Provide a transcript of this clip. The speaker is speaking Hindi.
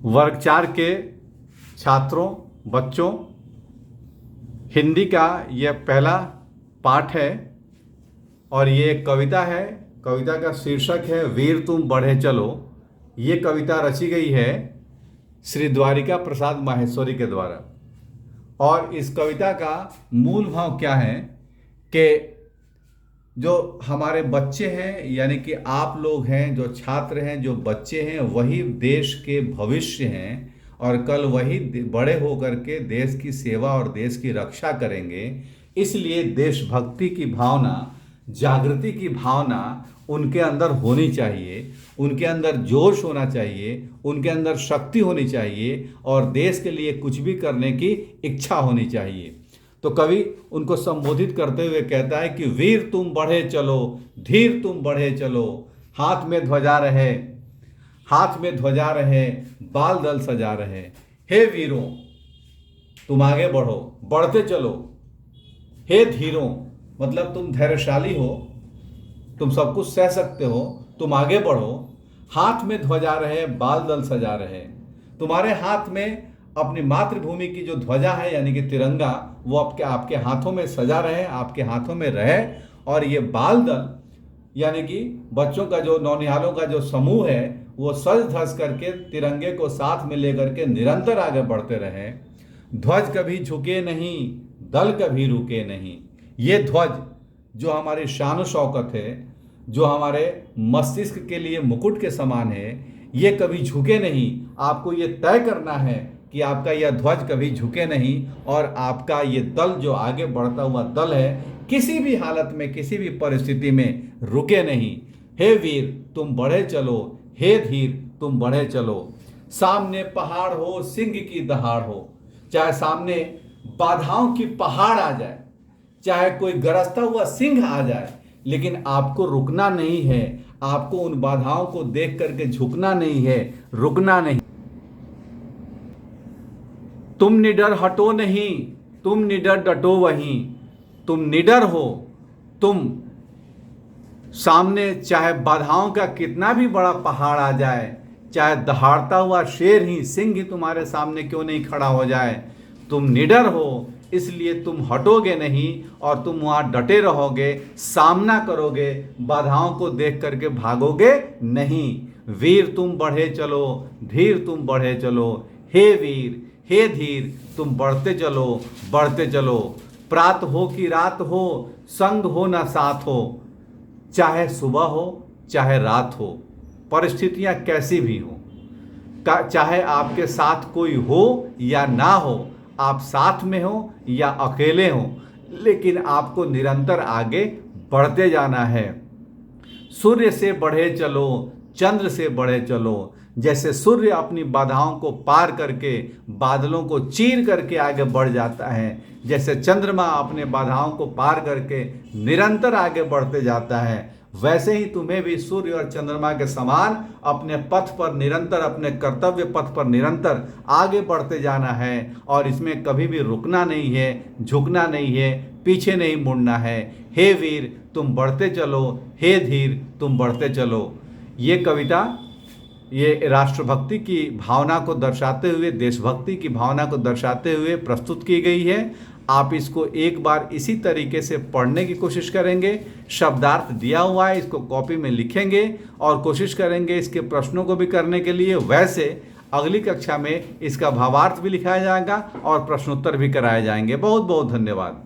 वर्ग 4 के छात्रों, बच्चों, हिंदी का यह पहला पाठ है और ये एक कविता है। कविता का शीर्षक है वीर तुम बढ़े चलो। ये कविता रची गई है श्री द्वारिका प्रसाद माहेश्वरी के द्वारा। और इस कविता का मूल भाव क्या है कि जो हमारे बच्चे हैं, यानी कि आप लोग हैं, जो छात्र हैं, जो बच्चे हैं, वही देश के भविष्य हैं और कल वही बड़े होकर के देश की सेवा और देश की रक्षा करेंगे। इसलिए देशभक्ति की भावना, जागृति की भावना उनके अंदर होनी चाहिए, उनके अंदर जोश होना चाहिए, उनके अंदर शक्ति होनी चाहिए और देश के लिए कुछ भी करने की इच्छा होनी चाहिए। तो कवि उनको संबोधित करते हुए कहता है कि वीर तुम बढ़े चलो, धीर तुम बढ़े चलो, हाथ में ध्वजा रहे, हाथ में ध्वजा रहे, बाल दल सजा रहे। हे वीरों तुम आगे बढ़ो, बढ़ते चलो। हे धीरों मतलब तुम धैर्यशाली हो, तुम सब कुछ सह सकते हो, तुम आगे बढ़ो। हाथ में ध्वजा रहे, बाल दल सजा रहे। तुम्हारे हाथ में अपनी मातृभूमि की जो ध्वजा है यानी कि तिरंगा, वो आपके हाथों में सजा रहे, आपके हाथों में रहे। और ये बाल दल यानी कि बच्चों का जो नौनिहालों का जो समूह है वो सज धज करके तिरंगे को साथ में लेकर के निरंतर आगे बढ़ते रहे। ध्वज कभी झुके नहीं, दल कभी रुके नहीं। ये ध्वज जो हमारी शान शौकत है, जो हमारे मस्तिष्क के लिए मुकुट के समान है, ये कभी झुके नहीं। आपको ये तय करना है कि आपका यह ध्वज कभी झुके नहीं और आपका ये दल जो आगे बढ़ता हुआ दल है किसी भी हालत में, किसी भी परिस्थिति में रुके नहीं। हे वीर तुम बढ़े चलो, हे धीर तुम बढ़े चलो। सामने पहाड़ हो, सिंह की दहाड़ हो, चाहे सामने बाधाओं की पहाड़ आ जाए, चाहे कोई गरजता हुआ सिंह आ जाए, लेकिन आपको रुकना नहीं है। आपको उन बाधाओं को देख करके झुकना नहीं है, रुकना नहीं। तुम निडर हटो नहीं, तुम निडर डटो वहीं। तुम निडर हो, तुम सामने चाहे बाधाओं का कितना भी बड़ा पहाड़ आ जाए, चाहे दहाड़ता हुआ शेर ही, सिंह ही तुम्हारे सामने क्यों नहीं खड़ा हो जाए, तुम निडर हो, इसलिए तुम हटोगे नहीं और तुम वहाँ डटे रहोगे, सामना करोगे, बाधाओं को देख करके भागोगे नहीं। वीर तुम बढ़े चलो, धीर तुम बढ़े चलो। हे वीर, हे धीर तुम बढ़ते चलो, बढ़ते चलो। प्रात हो कि रात हो, संग हो ना साथ हो, चाहे सुबह हो चाहे रात हो, परिस्थितियां कैसी भी हो, चाहे आपके साथ कोई हो या ना हो, आप साथ में हो या अकेले हो, लेकिन आपको निरंतर आगे बढ़ते जाना है। सूर्य से बढ़े चलो, चंद्र से बढ़े चलो। जैसे सूर्य अपनी बाधाओं को पार करके, बादलों को चीर करके आगे बढ़ जाता है, जैसे चंद्रमा अपने बाधाओं को पार करके निरंतर आगे बढ़ते जाता है, वैसे ही तुम्हें भी सूर्य और चंद्रमा के समान अपने पथ पर निरंतर, अपने कर्तव्य पथ पर निरंतर आगे बढ़ते जाना है। और इसमें कभी भी रुकना नहीं है, झुकना नहीं है, पीछे नहीं मुड़ना है। हे वीर तुम बढ़ते चलो, हे धीर तुम बढ़ते चलो। ये कविता ये राष्ट्रभक्ति की भावना को दर्शाते हुए, देशभक्ति की भावना को दर्शाते हुए प्रस्तुत की गई है। आप इसको एक बार इसी तरीके से पढ़ने की कोशिश करेंगे। शब्दार्थ दिया हुआ है, इसको कॉपी में लिखेंगे और कोशिश करेंगे इसके प्रश्नों को भी करने के लिए। वैसे अगली कक्षा में इसका भावार्थ भी लिखाया जाएगा और प्रश्नोत्तर भी कराए जाएंगे। बहुत बहुत धन्यवाद।